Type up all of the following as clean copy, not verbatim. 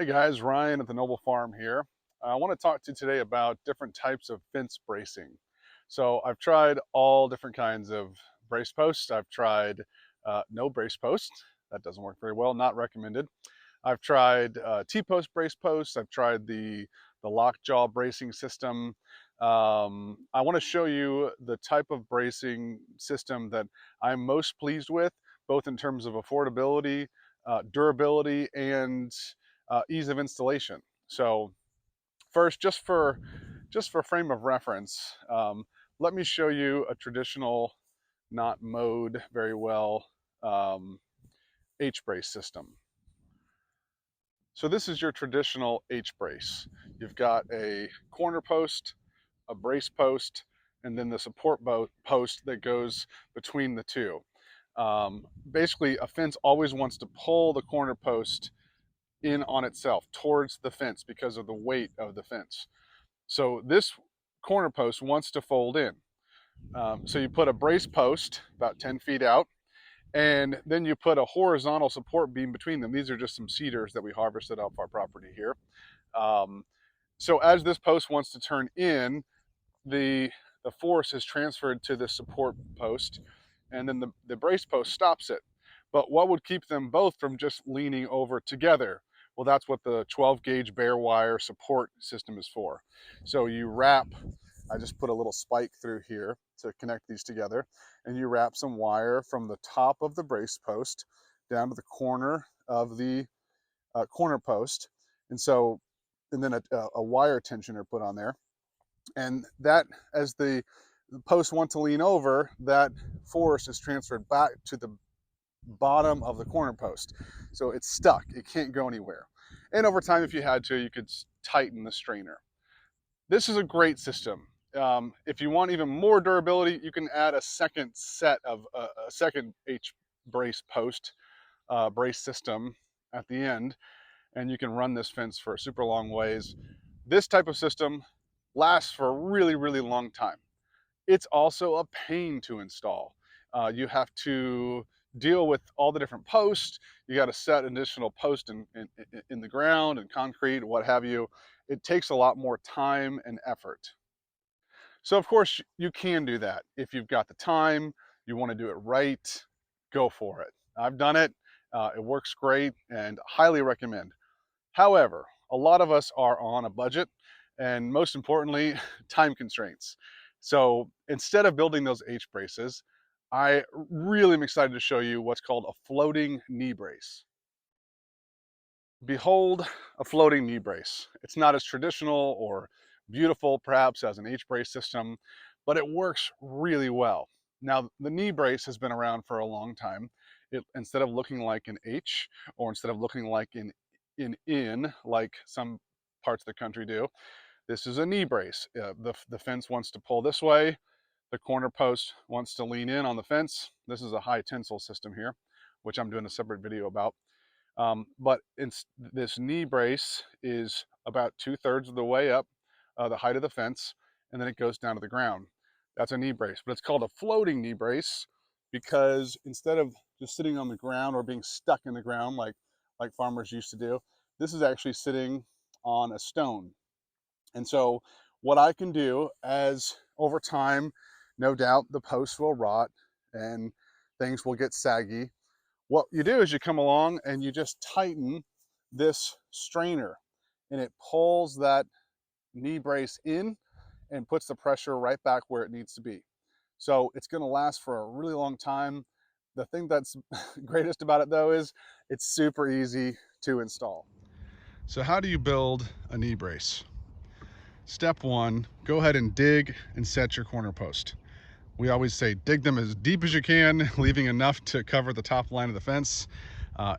guys, Ryan at the Noble Farm here. I want to talk to you today about different types of fence bracing. So I've tried all different kinds of brace posts. I've tried no brace post. That doesn't work very well, not recommended. I've tried T-post brace posts. I've tried the lockjaw bracing system. I want to show you the type of bracing system that I'm most pleased with, both in terms of affordability, durability, and ease of installation. So first, just for frame of reference, let me show you a traditional, not mowed very well H-brace system. So this is your traditional H-brace. You've got a corner post, a brace post, and then the support post that goes between the two. Basically, a fence always wants to pull the corner post in on itself towards the fence because of the weight of the fence. So this corner post wants to fold in. So you put a brace post about 10 feet out, and then you put a horizontal support beam between them. These are just some cedars that we harvested off our property here. So as this post wants to turn in, the force is transferred to the support post, and then the brace post stops it. But what would keep them both from just leaning over together? Well, that's what the 12 gauge bare wire support system is for. So you wrap, I just put a little spike through here to connect these together, and you wrap some wire from the top of the brace post down to the corner of the corner post. And then a wire tensioner put on there. And that, as the posts want to lean over, that force is transferred back to the bottom of the corner post. So it's stuck, it can't go anywhere. And over time, if you had to, you could tighten the strainer. This is a great system. If you want even more durability, you can add a second set of a second H-brace post brace system at the end, and you can run this fence for a super long ways. This type of system lasts for a really, really long time. It's also a pain to install. You have to deal with all the different posts. You got to set additional posts in the ground and concrete, what have you. It takes a lot more time and effort. So of course you can do that. If you've got the time, you want to do it right, go for it. I've done it. It works great and highly recommend. However, a lot of us are on a budget, and most importantly, time constraints. So instead of building those H braces, I really am excited to show you what's called a floating knee brace. Behold, a floating knee brace. It's not as traditional or beautiful perhaps as an H brace system, but it works really well. Now, the knee brace has been around for a long time. Instead of looking like an H, or instead of looking like an in like some parts of the country do, this is a knee brace. The fence wants to pull this way. The corner post wants to lean in on the fence. This is a high tensile system here, which I'm doing a separate video about. But this knee brace is about 2/3 of the way up the height of the fence, and then it goes down to the ground. That's a knee brace, but it's called a floating knee brace because instead of just sitting on the ground or being stuck in the ground like farmers used to do, this is actually sitting on a stone. And so what I can do, as over time, no doubt the posts will rot and things will get saggy. What you do is you come along and you just tighten this strainer, and it pulls that knee brace in and puts the pressure right back where it needs to be. So it's going to last for a really long time. The thing that's greatest about it though is it's super easy to install. So how do you build a knee brace? Step one, go ahead and dig and set your corner post. We always say dig them as deep as you can, leaving enough to cover the top line of the fence.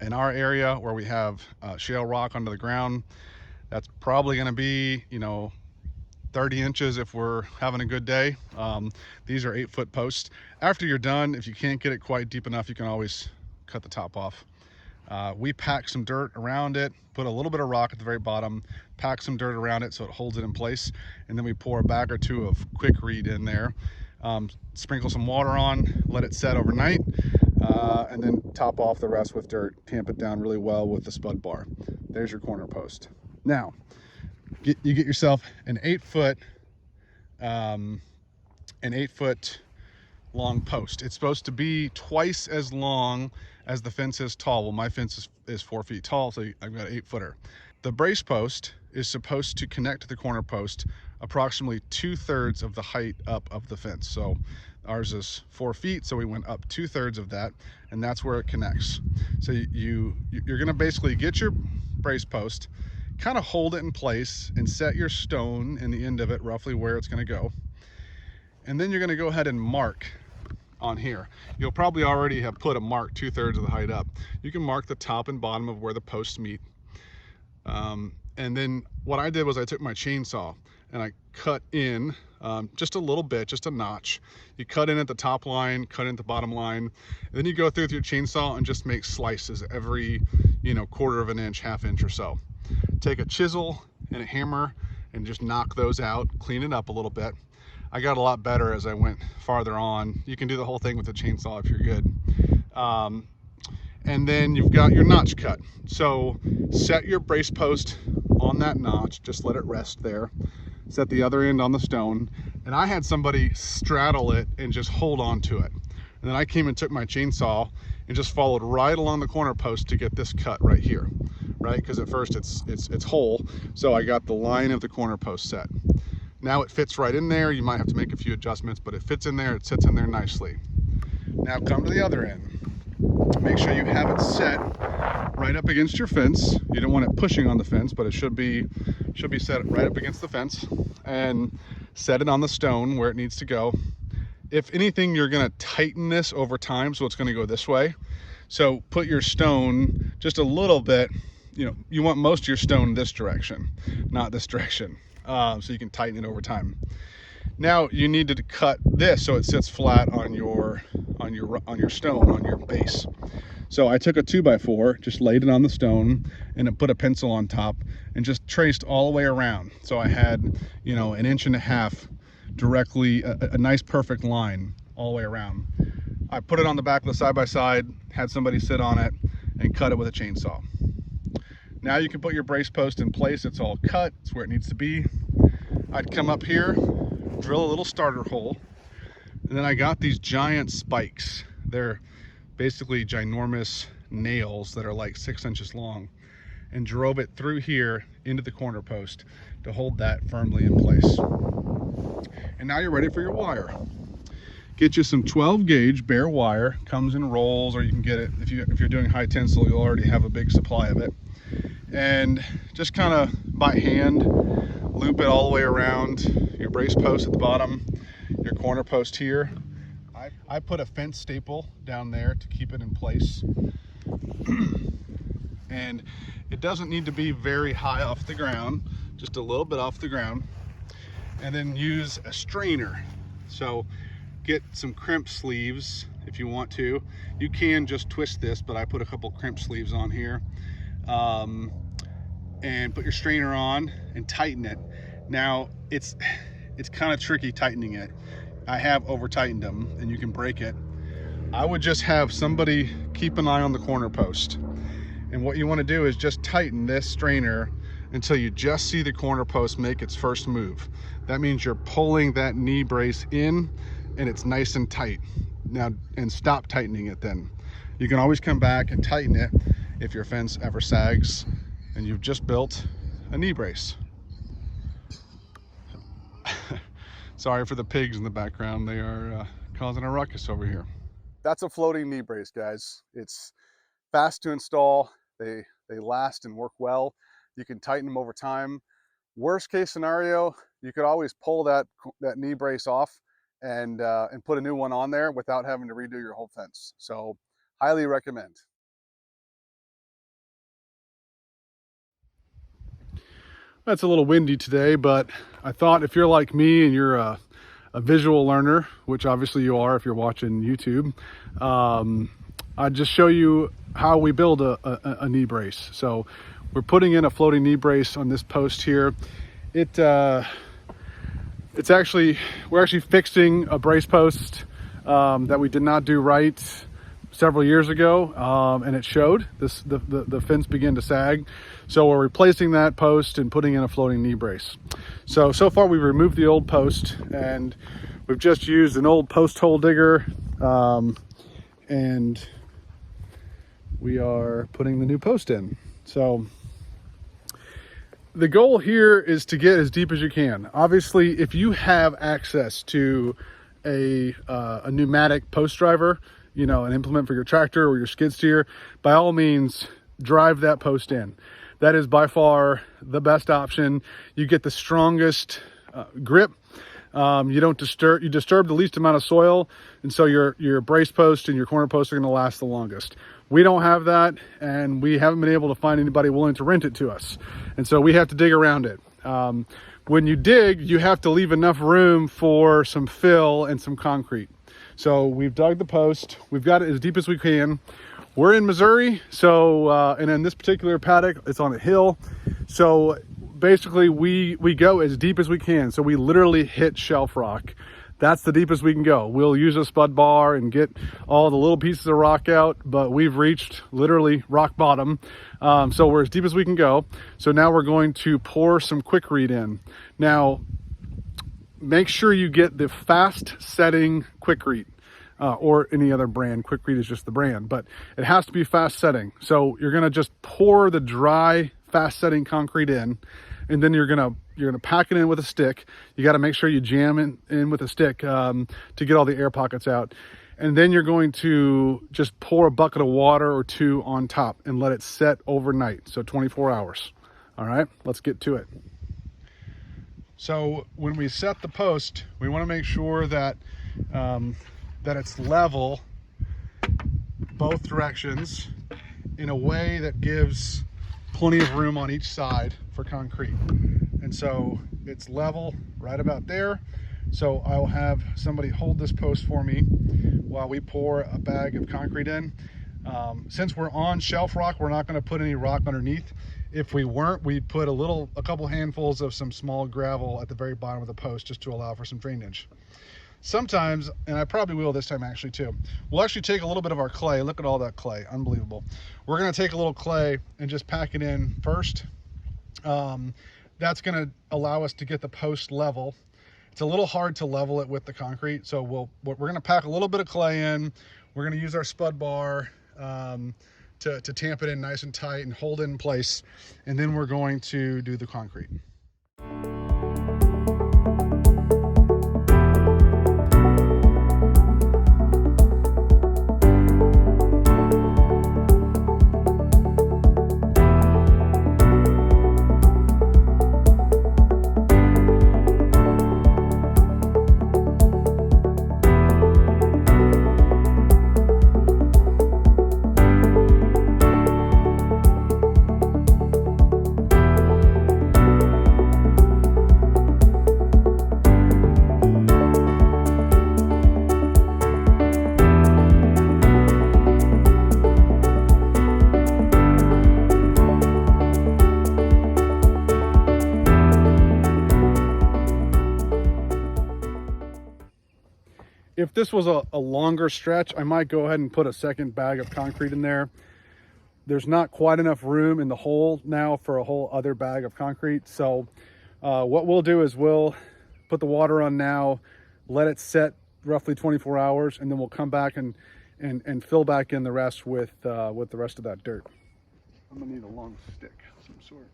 In our area where we have shale rock under the ground, that's probably going to be, 30 inches if we're having a good day. These are 8-foot posts. After you're done, if you can't get it quite deep enough, you can always cut the top off. We pack some dirt around it, put a little bit of rock at the very bottom, pack some dirt around it so it holds it in place, and then we pour a bag or two of Quikrete in there. Sprinkle some water on, let it set overnight. and then top off the rest with dirt, tamp it down really well with the spud bar. There's your corner post. Now, you get yourself an 8-foot long post. It's supposed to be twice as long as the fence is tall. Well, my fence is 4 feet tall, so I've got an 8-footer. The brace post is supposed to connect to the corner post approximately 2/3 of the height up of the fence. So ours is 4 feet, so we went up 2/3 of that, and that's where it connects. So you're gonna basically get your brace post, kind of hold it in place, and set your stone in the end of it roughly where it's gonna go. And then you're gonna go ahead and mark on here. You'll probably already have put a mark 2/3 of the height up. You can mark the top and bottom of where the posts meet. And then what I did was I took my chainsaw and I cut in just a little bit, just a notch. You cut in at the top line, cut in at the bottom line, and then you go through with your chainsaw and just make slices every, 1/4 of an inch, 1/2 inch or so. Take a chisel and a hammer and just knock those out, clean it up a little bit. I got a lot better as I went farther on. You can do the whole thing with a chainsaw if you're good. And then you've got your notch cut. So set your brace post on that notch, just let it rest there. Set the other end on the stone. And I had somebody straddle it and just hold on to it. And then I came and took my chainsaw and just followed right along the corner post to get this cut right here, right? Because at first it's whole. So I got the line of the corner post set. Now it fits right in there. You might have to make a few adjustments, but it fits in there, it sits in there nicely. Now come to the other end. Make sure you have it set right up against your fence. You don't want it pushing on the fence, but it should be set right up against the fence, and set it on the stone where it needs to go. If anything, you're gonna tighten this over time, so it's gonna go this way. So put your stone just a little bit, you want most of your stone this direction, not this direction, so you can tighten it over time. Now you need to cut this so it sits flat on your stone, on your base. So I took a 2x4, just laid it on the stone, and it put a pencil on top and just traced all the way around. So I had, 1.5 inches directly, a nice perfect line all the way around. I put it on the back of the side-by-side, had somebody sit on it, and cut it with a chainsaw. Now you can put your brace post in place. It's all cut, it's where it needs to be. I'd come up here, drill a little starter hole, and then I got these giant spikes. They're basically ginormous nails that are like 6 inches long, and drove it through here into the corner post to hold that firmly in place. And now you're ready for your wire. Get you some 12 gauge bare wire, comes in rolls, or you can get it if you're doing high tensile, you'll already have a big supply of it. And just kind of by hand loop it all the way around your brace post at the bottom, your corner post here. I put a fence staple down there to keep it in place. And it doesn't need to be very high off the ground, just a little bit off the ground. And then use a strainer. So get some crimp sleeves if you want to. You can just twist this, but I put a couple crimp sleeves on here. And put your strainer on and tighten it. Now it's kind of tricky tightening it. I have over tightened them and you can break it. I would just have somebody keep an eye on the corner post. And what you want to do is just tighten this strainer until you just see the corner post make its first move. That means you're pulling that knee brace in and it's nice and tight. Now, and stop tightening it then. You can always come back and tighten it if your fence ever sags and you've just built a knee brace. Sorry for the pigs in the background. They are causing a ruckus over here. That's a floating knee brace, guys. It's fast to install. They last and work well. You can tighten them over time. Worst case scenario, you could always pull that knee brace off and put a new one on there without having to redo your whole fence. So highly recommend. It's a little windy today, but I thought if you're like me and you're a visual learner, which obviously you are if you're watching YouTube, I'd just show you how we build a knee brace. So we're putting in a floating knee brace on this post here. We're actually fixing a brace post that we did not do right several years ago, and it showed. The fence began to sag. So we're replacing that post and putting in a floating knee brace. So far we've removed the old post, and we've just used an old post hole digger, and we are putting the new post in. So the goal here is to get as deep as you can. Obviously, if you have access to a pneumatic post driver, you know, an implement for your tractor or your skid steer, by all means, drive that post in. That is by far the best option. You get the strongest grip. You disturb the least amount of soil, and so your brace post and your corner post are going to last the longest. We don't have that, and we haven't been able to find anybody willing to rent it to us, and so we have to dig around it. When you dig, you have to leave enough room for some fill and some concrete. So we've dug the post. We've got it as deep as we can. We're in Missouri, so and in this particular paddock, it's on a hill. So basically, we go as deep as we can. So we literally hit shelf rock. That's the deepest we can go. We'll use a spud bar and get all the little pieces of rock out, but we've reached literally rock bottom. So we're as deep as we can go. So now we're going to pour some Quikrete in. Now, make sure you get the fast setting Quikrete, or any other brand. Quikrete is just the brand, but it has to be fast setting. So you're gonna just pour the dry, fast setting concrete in, and then you're gonna pack it in with a stick. You got to make sure you jam it in with a stick to get all the air pockets out. And then you're going to just pour a bucket of water or two on top and let it set overnight. So 24 hours. All right, let's get to it. So when we set the post, we want to make sure that that it's level both directions in a way that gives plenty of room on each side for concrete. And so it's level right about there. So I'll have somebody hold this post for me while we pour a bag of concrete in. Since we're on shelf rock, we're not going to put any rock underneath. If we weren't, we'd put a couple handfuls of some small gravel at the very bottom of the post just to allow for some drainage. Sometimes, and I probably will this time actually too, we'll actually take a little bit of our clay. Look at all that clay, unbelievable. We're going to take a little clay and just pack it in first. That's going to allow us to get the post level. It's a little hard to level it with the concrete, so we're going to pack a little bit of clay in. We're going to use our spud bar to tamp it in nice and tight and hold it in place, and then we're going to do the concrete. If this was a longer stretch, I might go ahead and put a second bag of concrete in there. There's not quite enough room in the hole now for a whole other bag of concrete. So what we'll do is we'll put the water on now, let it set roughly 24 hours, and then we'll come back and fill back in the rest with the rest of that dirt. I'm gonna need a long stick of some sort.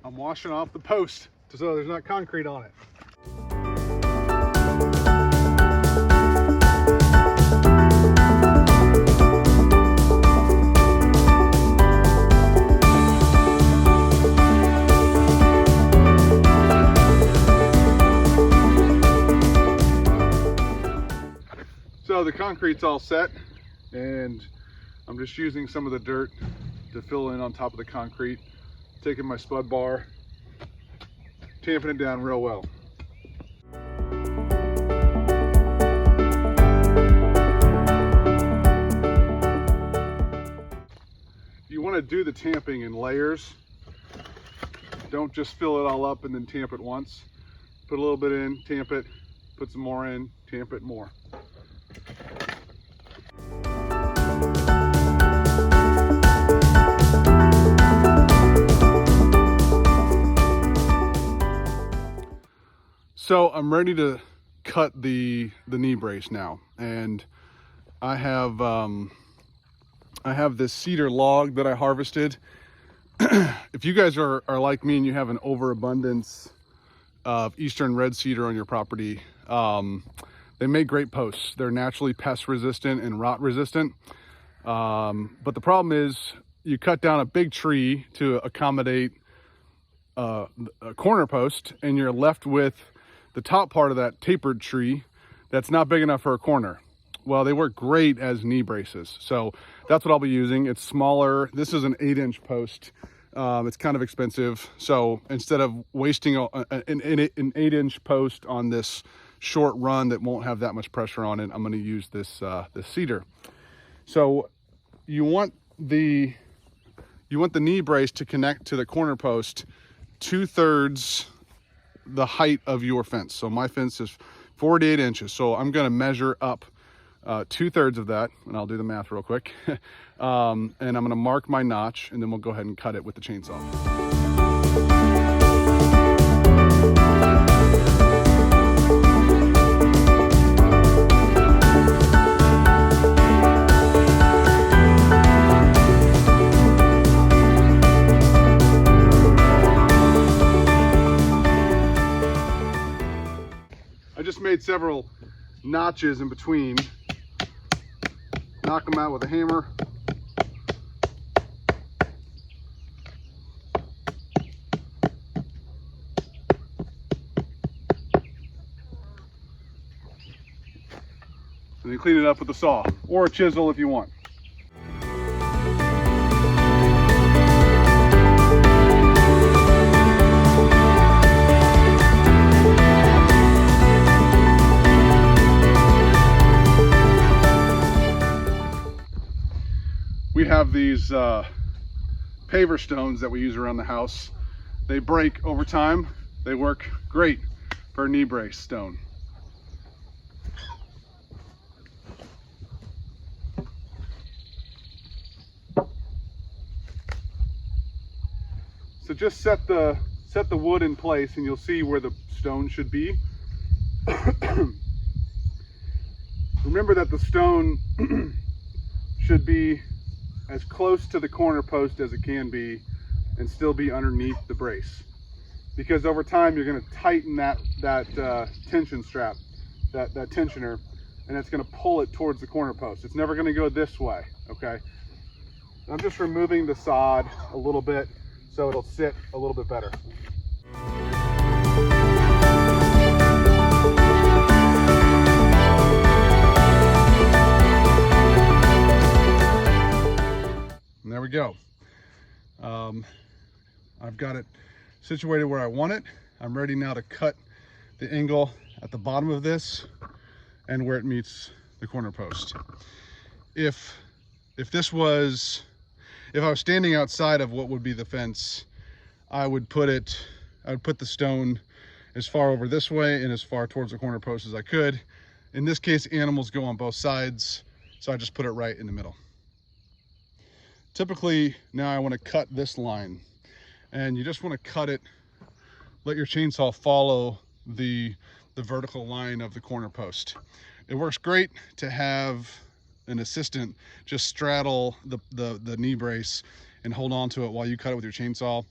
I'm washing off the post so there's not concrete on it. So the concrete's all set, and I'm just using some of the dirt to fill in on top of the concrete. Taking my spud bar, tamping it down real well. you want to do the tamping in layers. Don't just fill it all up and then tamp it once. Put a little bit in, tamp it, put some more in, tamp it more. So I'm ready to cut the knee brace now, and I have this cedar log that I harvested. If you guys are like me and you have an overabundance of eastern red cedar on your property, they make great posts. They're naturally pest resistant and rot resistant. But the problem is you cut down a big tree to accommodate a corner post, and you're left with the top part of that tapered tree that's not big enough for a corner. Well, they work great as knee braces. So that's what I'll be using. It's smaller. This is an 8-inch post. It's kind of expensive. So instead of wasting an 8-inch post on this short run that won't have that much pressure on it, I'm going to use this cedar. So you want the knee brace to connect to the corner post 2/3 the height of your fence. So my fence is 48 inches. So I'm going to measure up 2/3 of that, and I'll do the math real quick. And I'm going to mark my notch, and then we'll go ahead and cut it with the chainsaw. I just made several notches in between. Knock them out with a hammer. And then clean it up with a saw or a chisel if you want. We have these paver stones that we use around the house. They break over time. They work great for a knee brace stone. So just set the wood in place and you'll see where the stone should be. Remember that the stone should be as close to the corner post as it can be and still be underneath the brace, because over time you're going to tighten that tension strap, that tensioner, and it's going to pull it towards the corner post. It's never going to go this way. Okay, I'm just removing the sod a little bit so it'll sit a little bit better. And there we go. I've got it situated where I want it. I'm ready now to cut the angle at the bottom of this and where it meets the corner post. If I was standing outside of what would be the fence, I would put the stone as far over this way and as far towards the corner post as I could. In this case, animals go on both sides, so I just put it right in the middle. Typically now I want to cut this line, and you just want to cut it, let your chainsaw follow the vertical line of the corner post. It works great to have an assistant just straddle the knee brace and hold on to it while you cut it with your chainsaw.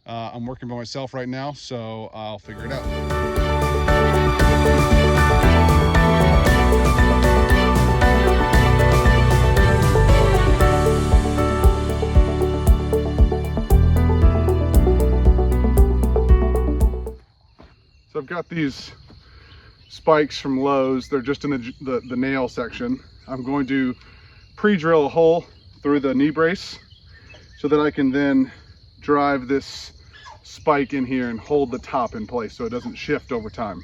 I'm working by myself right now, so I'll figure it out. So I've got these spikes from Lowe's. They're just in the nail section. I'm going to pre-drill a hole through the knee brace so that I can then drive this spike in here and hold the top in place so it doesn't shift over time.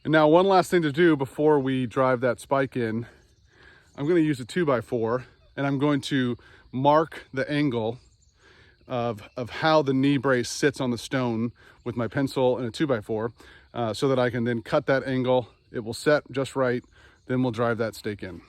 And now one last thing to do before we drive that spike in, I'm going to use a 2x4 and I'm going to mark the angle of how the knee brace sits on the stone with my pencil and a 2x4 so that I can then cut that angle. It will set just right. Then we'll drive that stake in.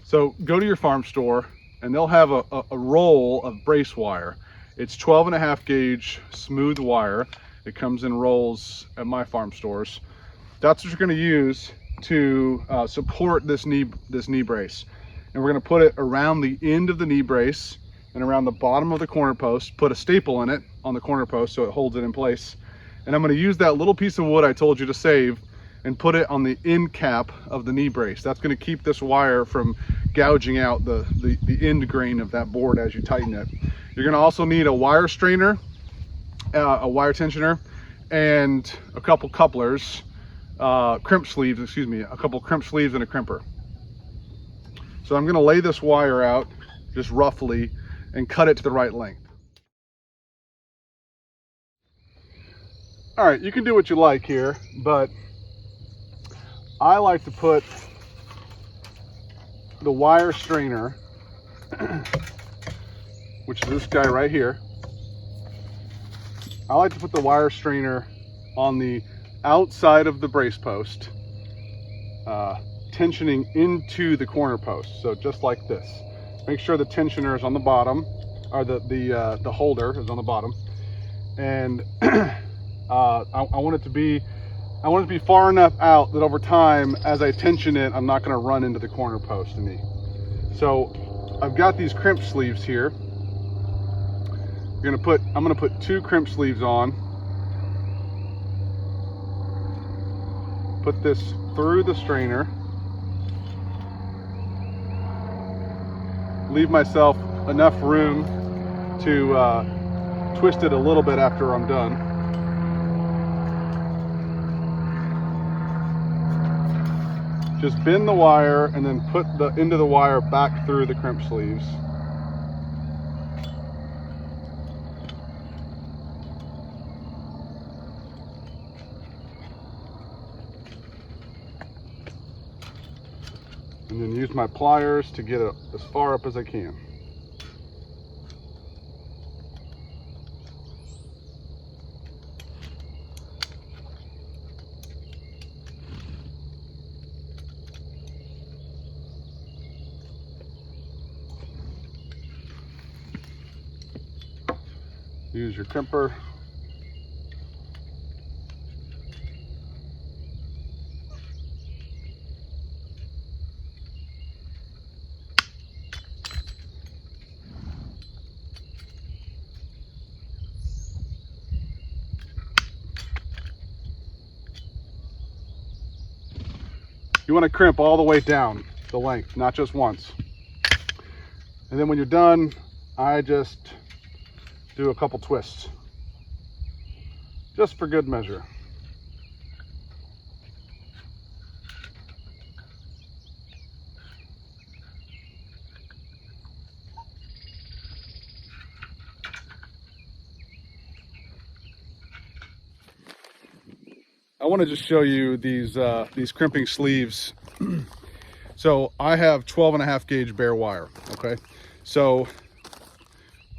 So go to your farm store and they'll have a roll of brace wire. It's 12.5 gauge smooth wire. It comes in rolls at my farm stores. That's what you're going to use to support this knee brace. And we're going to put it around the end of the knee brace and around the bottom of the corner post, put a staple in it on the corner post so it holds it in place. And I'm going to use that little piece of wood I told you to save and put it on the end cap of the knee brace. That's going to keep this wire from gouging out the end grain of that board as you tighten it. You're going to also need a wire strainer, a wire tensioner, and a couple couplers, crimp sleeves, excuse me, a couple crimp sleeves and a crimper. So I'm going to lay this wire out just roughly and cut it to the right length. All right, you can do what you like here, but I like to put the wire strainer, which is this guy right here. I like to put the wire strainer on the outside of the brace post, tensioning into the corner post. So just like this. Make sure the tensioner is on the bottom, or the holder is on the bottom. And I want it to be far enough out that over time, as I tension it, I'm not going to run into the corner post and knee. So I've got these crimp sleeves here. I'm going to put 2 crimp sleeves on. Put this through the strainer. Leave myself enough room to twist it a little bit after I'm done. Just bend the wire and then put the end of the wire back through the crimp sleeves. And then use my pliers to get it as far up as I can. Use your crimper. You want to crimp all the way down the length, not just once. And then when you're done, I just do a couple twists, just for good measure. I want to just show you these crimping sleeves. So I have 12.5 gauge bare wire. Okay, so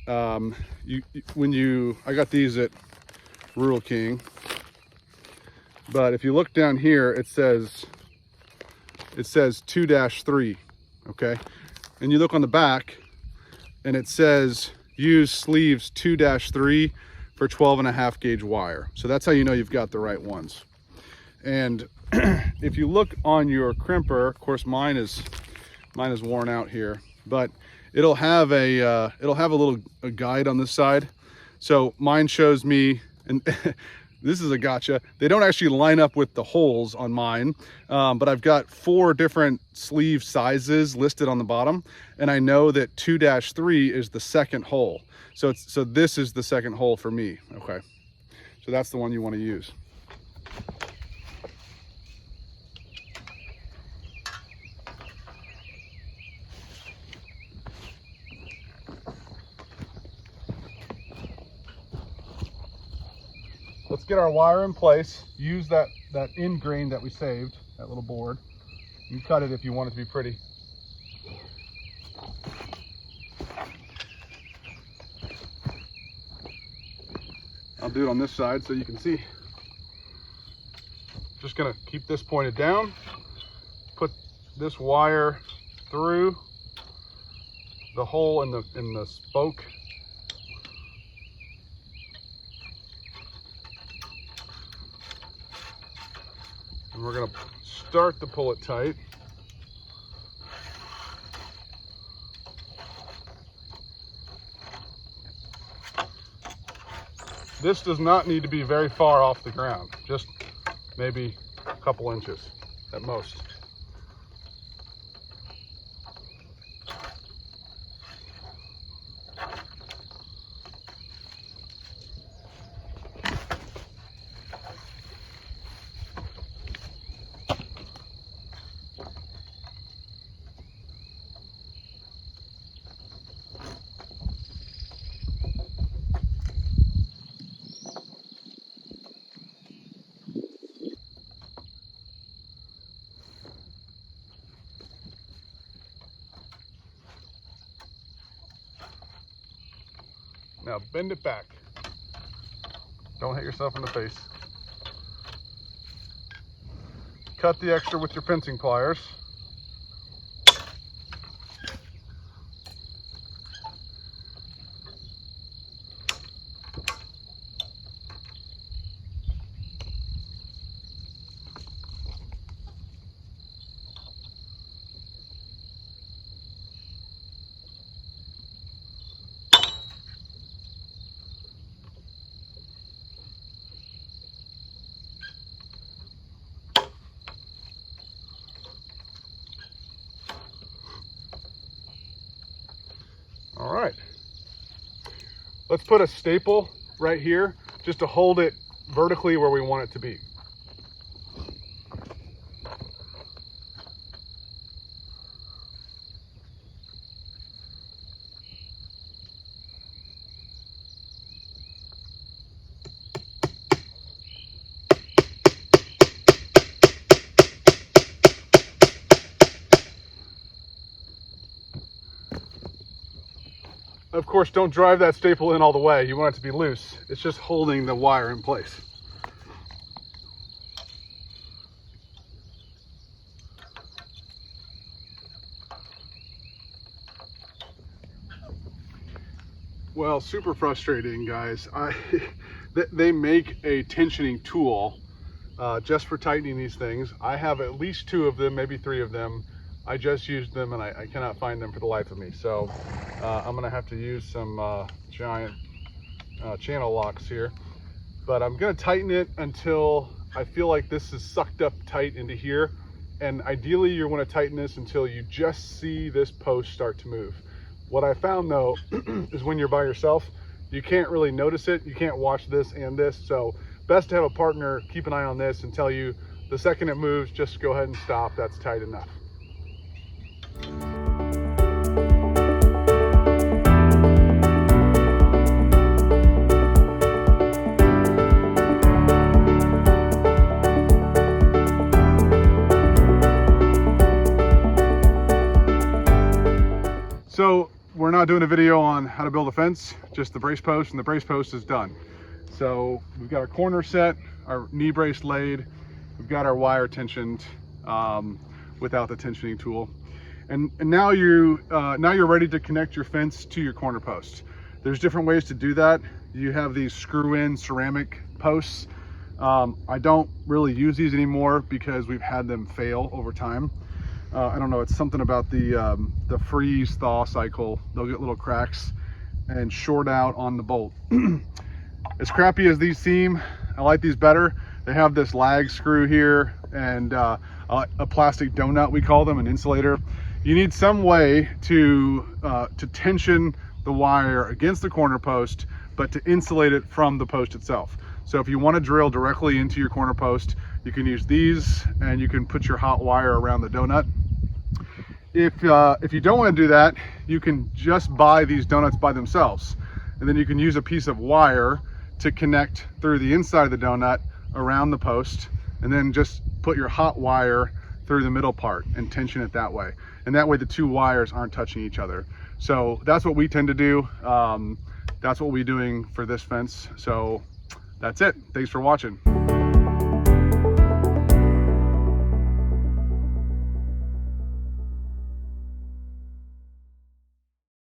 I got these at Rural King, but if you look down here, it says 2-3. Okay, and you look on the back, and it says use sleeves 2-3 for 12.5 gauge wire. So that's how you know you've got the right ones. And if you look on your crimper, of course mine is worn out here, but it'll have a little guide on this side. So mine shows me, and this is a gotcha, they don't actually line up with the holes on mine, but I've got 4 different sleeve sizes listed on the bottom, and I know that 2-3 is the second hole. So this is the second hole for me. Okay, so that's the one you want to use. Let's get our wire in place. Use that end grain that we saved, that little board. You can cut it if you want it to be pretty. I'll do it on this side so you can see. Just gonna keep this pointed down, put this wire through the hole in the spoke. And we're gonna start to pull it tight. This does not need to be very far off the ground, just maybe a couple inches at most. Now bend it back. Don't hit yourself in the face. Cut the extra with your fencing pliers. All right, let's put a staple right here just to hold it vertically where we want it to be. Of course, don't drive that staple in all the way. You want it to be loose. It's just holding the wire in place. Well, super frustrating, guys. They make a tensioning tool just for tightening these things. I have at least 2 of them, maybe 3 of them. I just used them and I cannot find them for the life of me. So I'm gonna have to use some giant channel locks here. But I'm gonna tighten it until I feel like this is sucked up tight into here. And ideally you wanna tighten this until you just see this post start to move. What I found though, is when you're by yourself, you can't really notice it. You can't watch this and this. So best to have a partner keep an eye on this and tell you the second it moves, just go ahead and stop. That's tight enough. So we're not doing a video on how to build a fence, just the brace post, and the brace post is done. So we've got our corner set, our knee brace laid, we've got our wire tensioned without the tensioning tool. And now you're ready to connect your fence to your corner post. There's different ways to do that. you have these screw-in ceramic posts. I don't really use these anymore because we've had them fail over time. I don't know, it's something about the freeze thaw cycle. They'll get little cracks and short out on the bolt. As crappy as these seem, I like these better. They have this lag screw here and a plastic donut, we call them, an insulator. You need some way to tension the wire against the corner post, but to insulate it from the post itself. So if you want to drill directly into your corner post, you can use these, and you can put your hot wire around the donut. If you don't want to do that, you can just buy these donuts by themselves, and then you can use a piece of wire to connect through the inside of the donut around the post, and then just put your hot wire through the middle part and tension it that way. And that way the two wires aren't touching each other. So that's what we tend to do. That's what we're doing for this fence. So that's it. Thanks for watching.